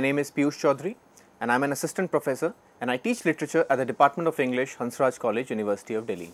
My name is Piyush Chaudhary and I am an assistant professor and I teach literature at the Department of English, Hansraj College, University of Delhi.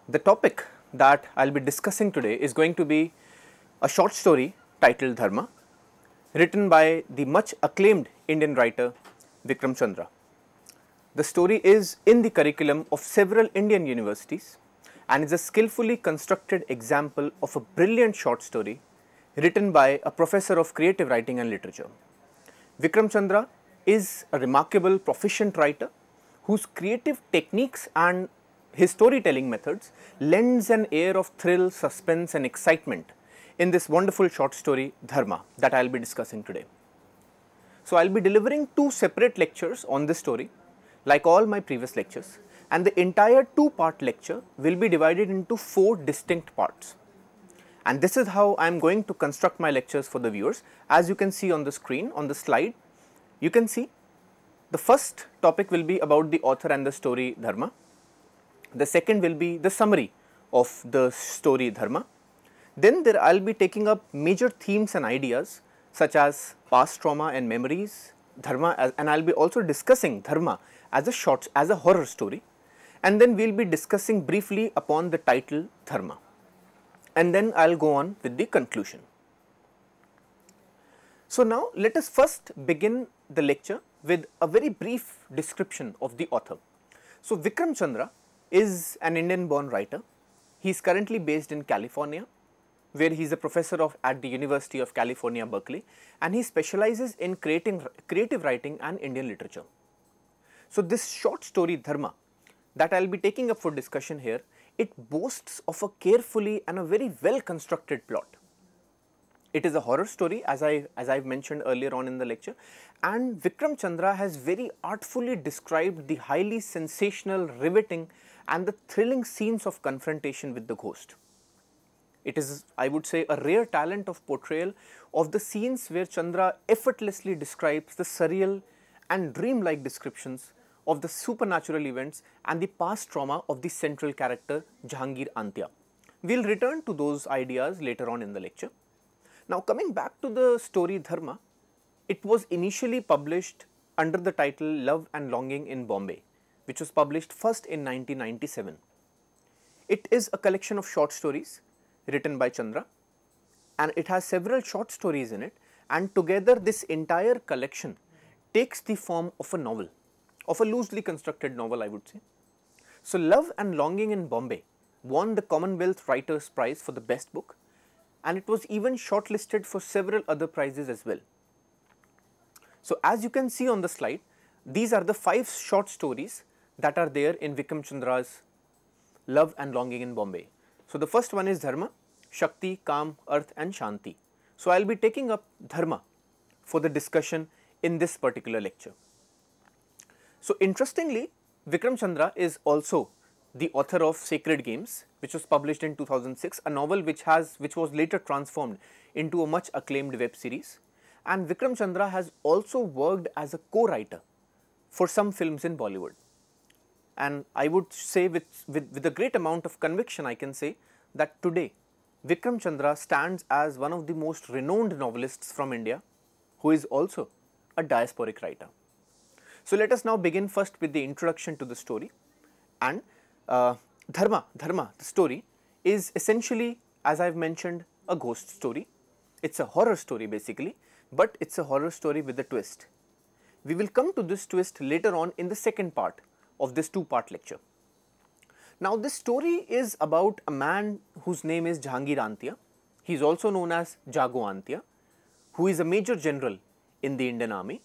The topic that I will be discussing today is going to be a short story titled Dharma, written by the much acclaimed Indian writer Vikram Chandra. The story is in the curriculum of several Indian universities and is a skillfully constructed example of a brilliant short story written by a professor of creative writing and literature. Vikram Chandra is a remarkable proficient writer whose creative techniques and his storytelling methods lends an air of thrill, suspense and excitement in this wonderful short story Dharma that I will be discussing today. So, I will be delivering two separate lectures on this story like all my previous lectures, and the entire two-part lecture will be divided into 4 distinct parts. And this is how I am going to construct my lectures for the viewers. As you can see on the screen, on the slide, you can see the first topic will be about the author and the story Dharma. The second will be the summary of the story Dharma. Then I will be taking up major themes and ideas such as past trauma and memories, Dharma, and I will be also discussing Dharma as a horror story, and then we will be discussing briefly upon the title Dharma, and then I will go on with the conclusion. So, now let us first begin the lecture with a very brief description of the author. So, Vikram Chandra is an Indian born writer. He is currently based in California, where he is a professor at the University of California, Berkeley, and he specializes in creative writing and Indian literature. So, this short story Dharma that I will be taking up for discussion here, it boasts of a carefully and a very well constructed plot. It is a horror story as I have mentioned earlier on in the lecture, and Vikram Chandra has very artfully described the highly sensational, riveting and the thrilling scenes of confrontation with the ghost. It is, I would say, a rare talent of portrayal of the scenes where Chandra effortlessly describes the surreal and dreamlike descriptions of the supernatural events and the past trauma of the central character Jahangir Antya. We will return to those ideas later on in the lecture. Now, coming back to the story Dharma, it was initially published under the title Love and Longing in Bombay, which was published first in 1997. It is a collection of short stories written by Chandra, and it has several short stories in it, and together this entire collection takes the form of a novel, of a loosely constructed novel, I would say. So, Love and Longing in Bombay won the Commonwealth Writers' Prize for the best book, and it was even shortlisted for several other prizes as well. So, as you can see on the slide, these are the 5 short stories that are there in Vikram Chandra's Love and Longing in Bombay. So, the first one is Dharma, Shakti, Kam, Arth and Shanti. So, I will be taking up Dharma for the discussion in this particular lecture. So, interestingly, Vikram Chandra is also the author of Sacred Games, which was published in 2006, a novel which was later transformed into a much acclaimed web series, and Vikram Chandra has also worked as a co-writer for some films in Bollywood. And I would say with a great amount of conviction I can say that today Vikram Chandra stands as one of the most renowned novelists from India who is also a diasporic writer. So, let us now begin first with the introduction to the story, and Dharma, the story is essentially, as I have mentioned, a ghost story. It is a horror story basically, but it is a horror story with a twist. We will come to this twist later on in the second part of this 2-part lecture. Now, this story is about a man whose name is Jahangir Antya. He is also known as Jago Antya, who is a major general in the Indian army,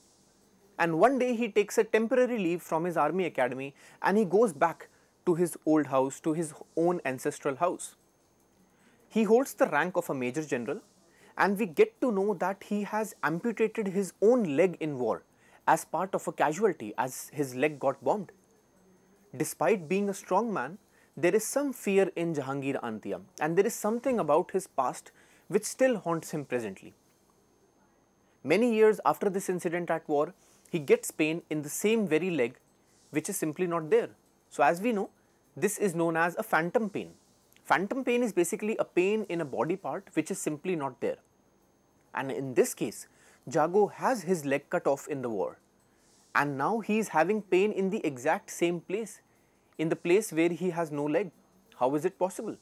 and one day he takes a temporary leave from his army academy and he goes back to his old house, to his own ancestral house. He holds the rank of a major general, and we get to know that he has amputated his own leg in war as part of a casualty as his leg got bombed. Despite being a strong man, there is some fear in Jahangir Antya, and there is something about his past which still haunts him presently. Many years after this incident at war, he gets pain in the same very leg which is simply not there. So, as we know, this is known as a phantom pain. Phantom pain is basically a pain in a body part which is simply not there. And in this case, Jago has his leg cut off in the war, and now he is having pain in the exact same place, in the place where he has no leg. How is it possible?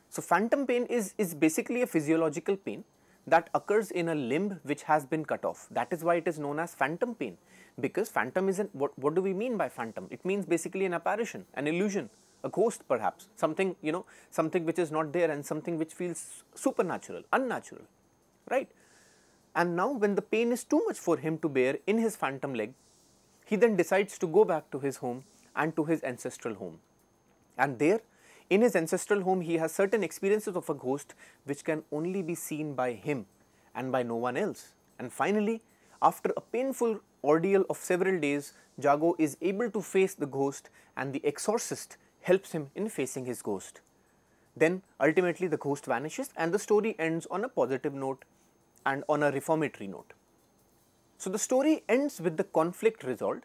So, phantom pain is basically a physiological pain that occurs in a limb which has been cut off. That is why it is known as phantom pain, because phantom is what do we mean by phantom? It means basically an apparition, an illusion, a ghost perhaps, something, something which is not there and something which feels supernatural, unnatural, right? And now when the pain is too much for him to bear in his phantom leg, he then decides to go back to his home and to his ancestral home. And there, in his ancestral home, he has certain experiences of a ghost which can only be seen by him and by no one else. And finally, after a painful ordeal of several days, Jago is able to face the ghost, and the exorcist helps him in facing his ghost. Then ultimately the ghost vanishes and the story ends on a positive note and on a reformatory note. So the story ends with the conflict resolved,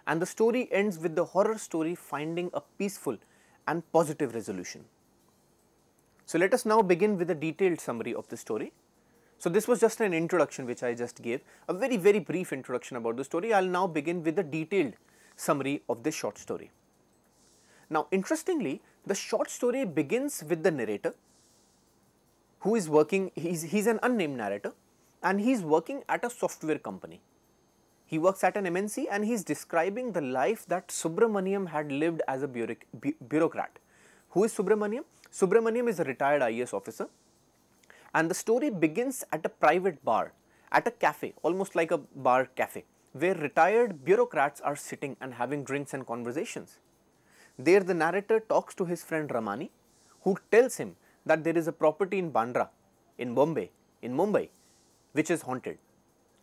and the story ends with the horror story finding a peaceful and positive resolution. So let us now begin with a detailed summary of the story. So this was just an introduction which I just gave, a very brief introduction about the story. I will now begin with a detailed summary of this short story. Now interestingly, the short story begins with the narrator who is working, he's an unnamed narrator, and he is working at a software company. He works at an MNC and he is describing the life that Subramaniam had lived as a bureaucrat. Who is Subramaniam? Subramaniam is a retired IAS officer, and the story begins at a private bar, at a cafe, almost like a bar cafe, where retired bureaucrats are sitting and having drinks and conversations. There the narrator talks to his friend Ramani, who tells him that there is a property in Bandra, in Mumbai, which is haunted.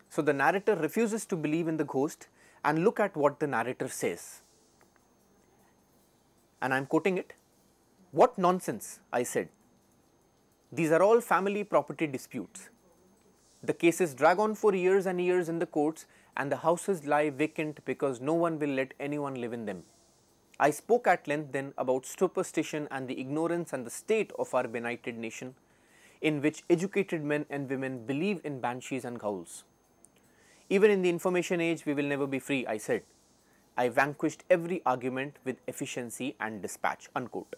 So the narrator refuses to believe in the ghost, and look at what the narrator says. And I am quoting it. "What nonsense," I said. "These are all family property disputes. The cases drag on for years and years in the courts, and the houses lie vacant because no one will let anyone live in them. I spoke at length then about superstition and the ignorance and the state of our benighted nation, in which educated men and women believe in banshees and ghouls. Even in the information age, we will never be free," I said. "I vanquished every argument with efficiency and dispatch," unquote.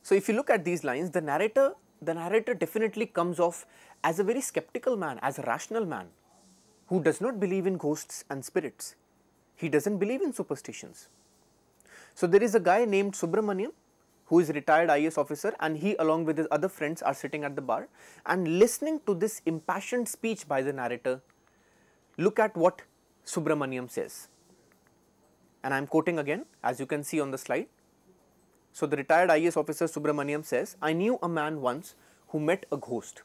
So if you look at these lines, the narrator definitely comes off as a very skeptical man, as a rational man, who does not believe in ghosts and spirits. He doesn't believe in superstitions. So there is a guy named Subramaniam, who is a retired IAS officer, and he along with his other friends are sitting at the bar and listening to this impassioned speech by the narrator. Look at what Subramaniam says. And I am quoting again, as you can see on the slide. So the retired IAS officer Subramaniam says, "I knew a man once who met a ghost.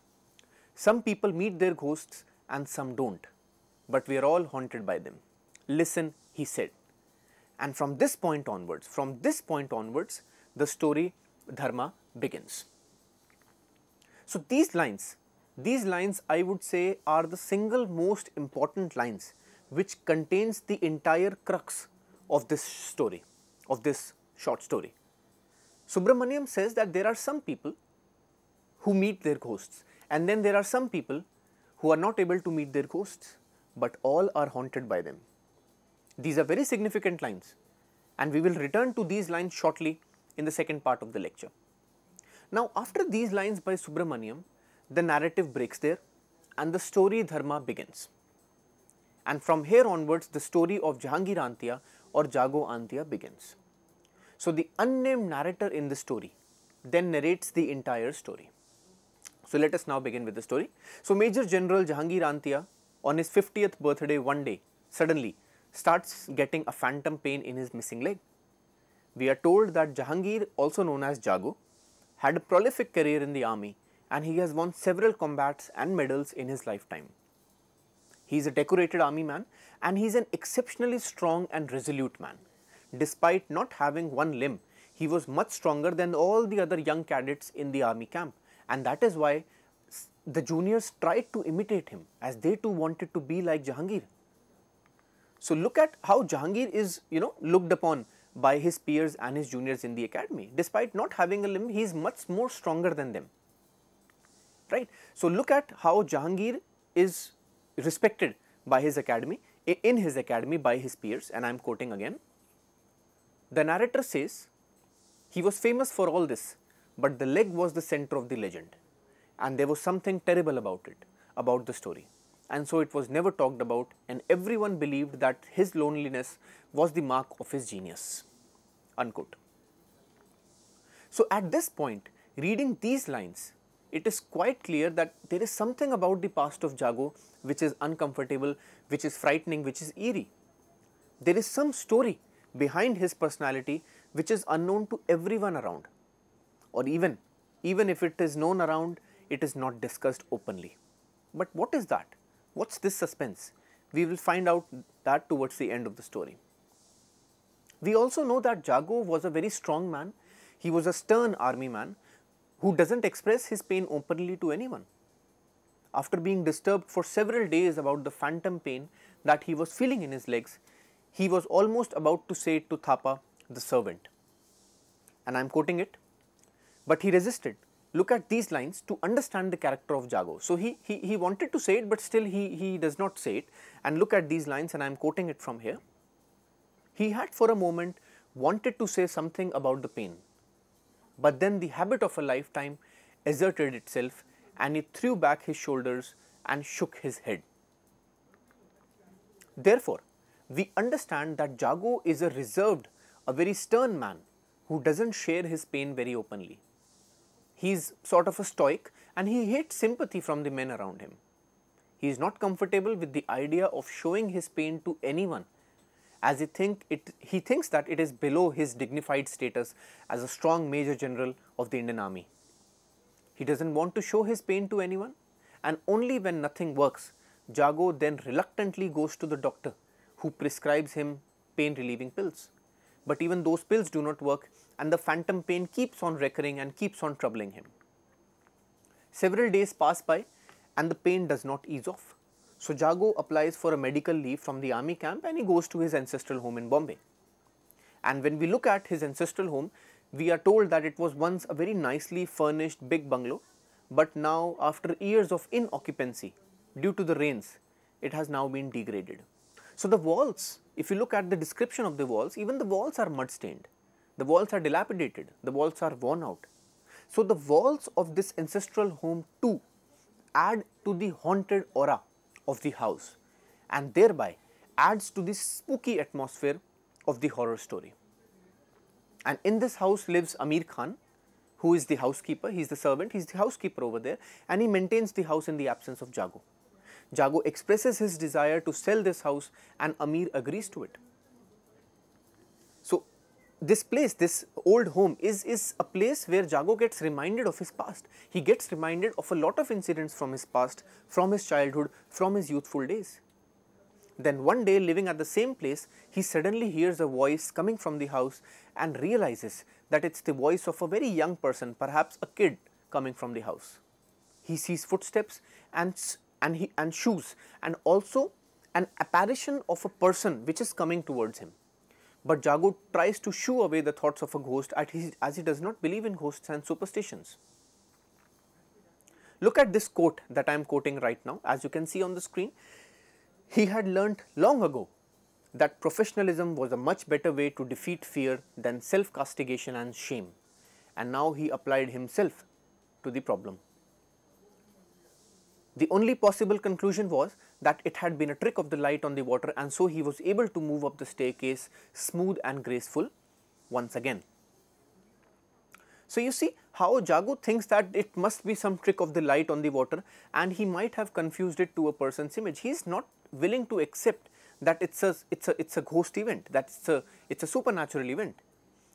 Some people meet their ghosts and some don't, but we are all haunted by them. Listen," he said. And from this point onwards, the story Dharma begins. So these lines I would say are the single most important lines which contains the entire crux of this story, of this short story. Subramaniam says that there are some people who meet their ghosts, and then there are some people who are not able to meet their ghosts, but all are haunted by them. These are very significant lines, and we will return to these lines shortly in the second part of the lecture. Now after these lines by Subramaniam, the narrative breaks there and the story Dharma begins. And from here onwards, the story of Jahangir Antia or Jago Antia begins. So the unnamed narrator in the story then narrates the entire story. So let us now begin with the story. So Major General Jahangir Antia, on his 50th birthday one day, suddenly starts getting a phantom pain in his missing leg. We are told that Jahangir, also known as Jago, had a prolific career in the army, and he has won several combats and medals in his lifetime. He is a decorated army man, and he is an exceptionally strong and resolute man. Despite not having one limb, he was much stronger than all the other young cadets in the army camp, and that is why the juniors tried to imitate him, as they too wanted to be like Jahangir. So look at how Jahangir is, looked upon by his peers and his juniors in the academy. Despite not having a limb, he is much more stronger than them. right. So, look at how Jahangir is respected by his academy, in his academy by his peers, and I am quoting again. The narrator says, he was famous for all this, but the leg was the center of the legend, and there was something terrible about it, about the story, and so it was never talked about, and everyone believed that his loneliness was the mark of his genius, unquote. So, at this point, reading these lines, it is quite clear that there is something about the past of Jago which is uncomfortable, which is frightening, which is eerie. There is some story behind his personality which is unknown to everyone around, or even if it is known around, it is not discussed openly. But what is that? What's this suspense? We will find out that towards the end of the story. We also know that Jago was a very strong man. He was a stern army man who doesn't express his pain openly to anyone. After being disturbed for several days about the phantom pain that he was feeling in his legs, he was almost about to say it to Thapa, the servant. And I am quoting it, but he resisted. Look at these lines to understand the character of Jago. So, he wanted to say it, but still he does not say it. And look at these lines, and I am quoting it from here. He had for a moment wanted to say something about the pain, but then the habit of a lifetime asserted itself, and he threw back his shoulders and shook his head. Therefore, we understand that Jago is a reserved, a very stern man who doesn't share his pain very openly. He is sort of a stoic, and he hates sympathy from the men around him. He is not comfortable with the idea of showing his pain to anyone, as he thinks that it is below his dignified status as a strong Major General of the Indian Army. He doesn't want to show his pain to anyone, and only when nothing works, Jago then reluctantly goes to the doctor, who prescribes him pain relieving pills. But even those pills do not work, and the phantom pain keeps on recurring and keeps on troubling him. Several days pass by and the pain does not ease off. So, Jago applies for a medical leave from the army camp, and he goes to his ancestral home in Bombay. And when we look at his ancestral home, we are told that it was once a very nicely furnished big bungalow, but now after years of inoccupancy due to the rains, it has now been degraded. So, the walls, if you look at the description of the walls, even the walls are mud stained, the walls are dilapidated, the walls are worn out. So, the walls of this ancestral home too add to the haunted aura of the house, and thereby adds to the spooky atmosphere of the horror story. And in this house lives Amir Khan, who is the housekeeper. He is the servant, he is the housekeeper over there, and he maintains the house in the absence of Jago. Jago expresses his desire to sell this house, and Amir agrees to it. So, this place, this old home is a place where Jago gets reminded of his past. He gets reminded of a lot of incidents from his past, from his childhood, from his youthful days. Then one day, living at the same place, he suddenly hears a voice coming from the house and realizes that it's the voice of a very young person, perhaps a kid, coming from the house. He sees footsteps and shoes, and also an apparition of a person which is coming towards him. But Jago tries to shoo away the thoughts of a ghost, as he does not believe in ghosts and superstitions. Look at this quote that I am quoting right now. As you can see on the screen, he had learnt long ago that professionalism was a much better way to defeat fear than self-castigation and shame, and now he applied himself to the problem. The only possible conclusion was that it had been a trick of the light on the water, and so he was able to move up the staircase smooth and graceful once again. So, you see how Jago thinks that it must be some trick of the light on the water, and he might have confused it to a person's image. He is not willing to accept that it's a ghost event, that it's a supernatural event.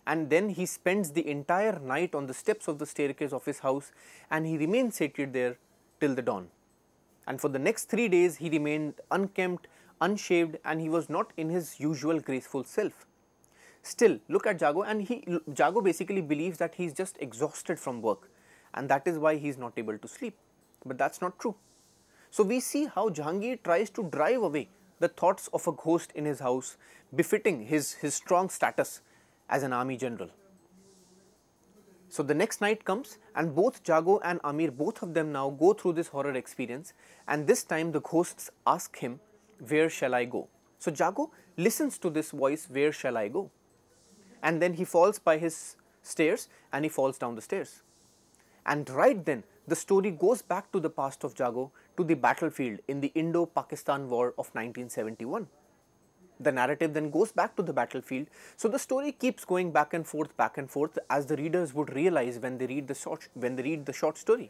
And then he spends the entire night on the steps of the staircase of his house, and he remains seated there till the dawn. And for the next 3 days, he remained unkempt, unshaved, and he was not in his usual graceful self. Still, look at Jago, and Jago basically believes that he is just exhausted from work, and that is why he is not able to sleep. But that's not true. So, we see how Jahangir tries to drive away the thoughts of a ghost in his house, befitting his strong status as an army general. So the next night comes and both Jago and Amir, both of them now go through this horror experience, and this time the ghosts ask him, where shall I go? So Jago listens to this voice, where shall I go? And then he falls by his stairs and he falls down the stairs. And right then the story goes back to the past of Jago, to the battlefield in the Indo-Pakistan War of 1971. The narrative then goes back to the battlefield. So the story keeps going back and forth as the readers would realize when they read the short story.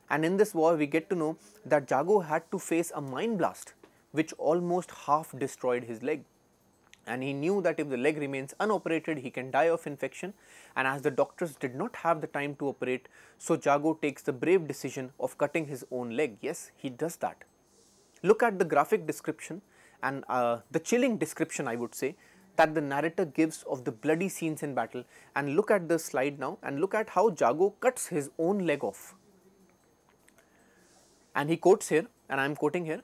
And in this war we get to know that Jago had to face a mine blast which almost half destroyed his leg. And he knew that if the leg remains unoperated, he can die of infection, and as the doctors did not have the time to operate, so Jago takes the brave decision of cutting his own leg. Yes, he does that. Look at the graphic description and the chilling description, I would say, that the narrator gives of the bloody scenes in battle, and look at the slide now and look at how Jago cuts his own leg off. And he quotes here, and I am quoting here,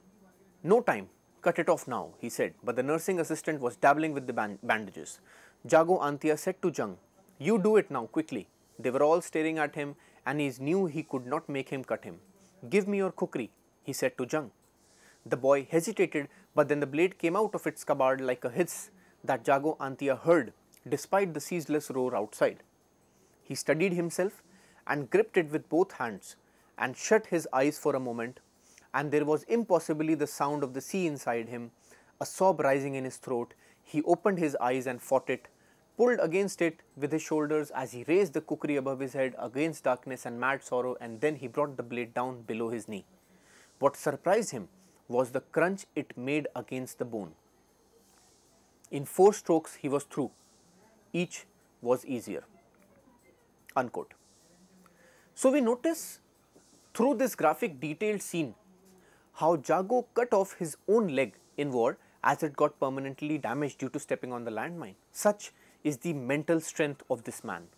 "No time. Cut it off now," he said, but the nursing assistant was dabbling with the bandages. Jago Antia said to Jung, "You do it now, quickly." They were all staring at him and he knew he could not make him cut him. "Give me your kukri," he said to Jung. The boy hesitated, but then the blade came out of its scabbard like a hiss that Jago Antia heard despite the ceaseless roar outside. He steadied himself and gripped it with both hands and shut his eyes for a moment, and there was impossibly the sound of the sea inside him, a sob rising in his throat. He opened his eyes and fought it, pulled against it with his shoulders as he raised the kukri above his head against darkness and mad sorrow, and then he brought the blade down below his knee. What surprised him was the crunch it made against the bone. In 4 strokes he was through. Each was easier. Unquote. So we notice through this graphic detailed scene how Jago cut off his own leg in war as it got permanently damaged due to stepping on the landmine. Such is the mental strength of this man.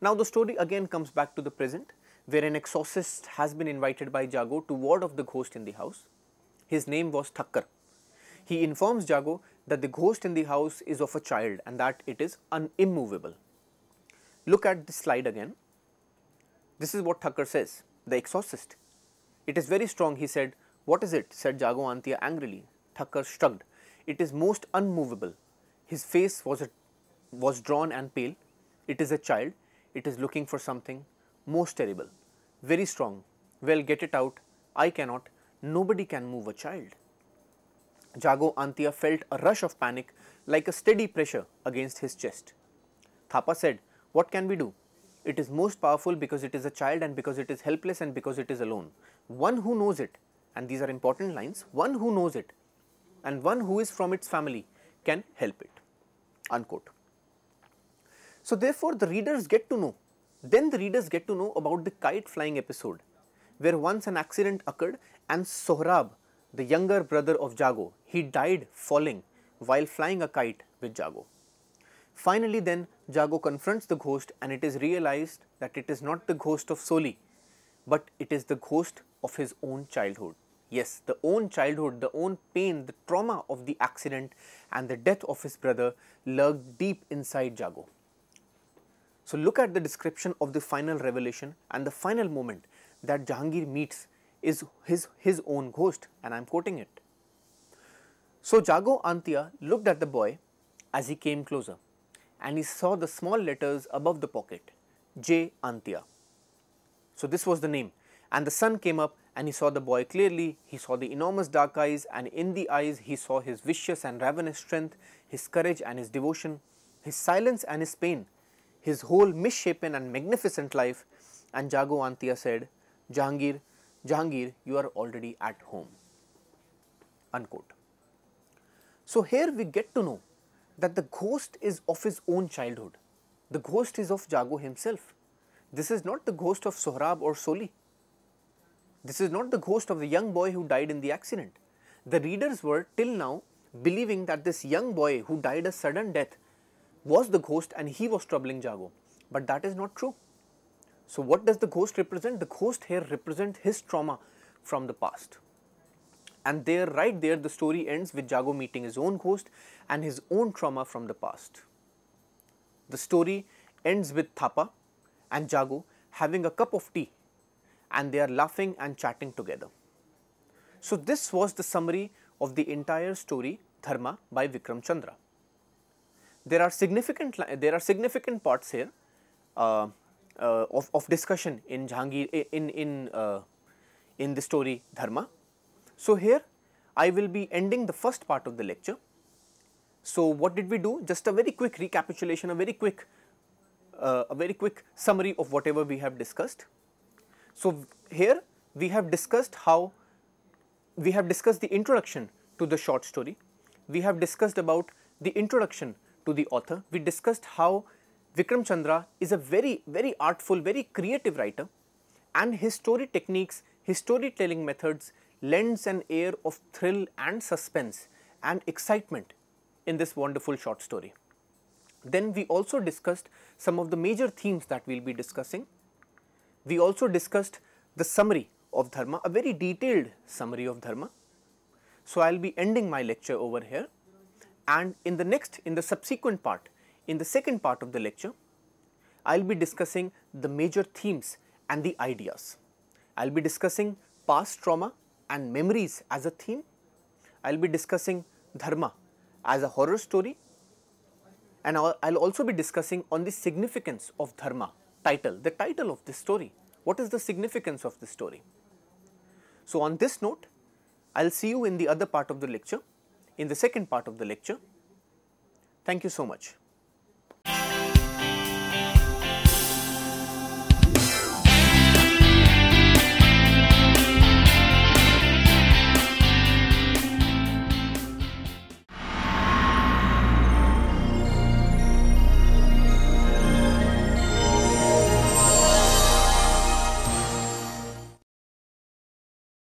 Now the story again comes back to the present, where an exorcist has been invited by Jago to ward off the ghost in the house. His name was Thakkar. He informs Jago that the ghost in the house is of a child and that it is immovable. Look at this slide again. This is what Thakkar says, the exorcist. "It is very strong," he said. "What is it?" said Jago Antia angrily. Thakkar shrugged. "It is most unmovable." His face was drawn and pale. "It is a child. It is looking for something. Most terrible. Very strong. Well, get it out. I cannot. Nobody can move a child." Jago Antia felt a rush of panic like a steady pressure against his chest. Thapa said, "What can we do? It is most powerful because it is a child and because it is helpless and because it is alone. One who knows it," and these are important lines, "one who knows it and one who is from its family can help it." Unquote. So therefore the readers get to know, about the kite flying episode, where once an accident occurred and Sohrab, the younger brother of Jago, he died falling while flying a kite with Jago. Finally then Jago confronts the ghost and it is realized that it is not the ghost of Soli, but it is the ghost of his own childhood. Yes, the own childhood, the own pain, the trauma of the accident and the death of his brother lurked deep inside Jago. So look at the description of the final revelation, and the final moment that Jahangir meets is his own ghost, and I am quoting it. "So Jago Antia looked at the boy as he came closer, and he saw the small letters above the pocket, J. Antia. So this was the name, and the sun came up and he saw the boy clearly. He saw the enormous dark eyes, and in the eyes he saw his vicious and ravenous strength, his courage and his devotion, his silence and his pain, his whole misshapen and magnificent life. And Jago Antia said, 'Jahangir, Jahangir, you are already at home.'" Unquote. So here we get to know that the ghost is of his own childhood. The ghost is of Jago himself. This is not the ghost of Sohrab or Soli. This is not the ghost of the young boy who died in the accident. The readers were till now believing that this young boy who died a sudden death was the ghost and he was troubling Jago. But that is not true. So what does the ghost represent? The ghost here represents his trauma from the past. And there, right there, the story ends with Jago meeting his own ghost and his own trauma from the past. The story ends with Thapa and Jago having a cup of tea and they are laughing and chatting together. So, this was the summary of the entire story Dharma by Vikram Chandra. There are significant parts here of discussion in Jahangir in the story Dharma. So, here I will be ending the first part of the lecture. So, what did we do? Just a very quick recapitulation, a very quick summary of whatever we have discussed. So, here we have discussed the introduction to the short story. We have discussed about the introduction to the author. We discussed how Vikram Chandra is a very artful, very creative writer, and his story techniques, his storytelling methods lends an air of thrill and suspense and excitement in this wonderful short story. Then we also discussed some of the major themes that we will be discussing. We also discussed the summary of Dharma, a very detailed summary of Dharma. So, I will be ending my lecture over here, and in the subsequent part, in the second part of the lecture, I will be discussing the major themes and the ideas. I will be discussing past trauma and memories as a theme. I will be discussing Dharma as a horror story, and I will also be discussing on the significance of Dharma title, the title of this story. What is the significance of this story? So, on this note, I will see you in the other part of the lecture, in the second part of the lecture. Thank you so much.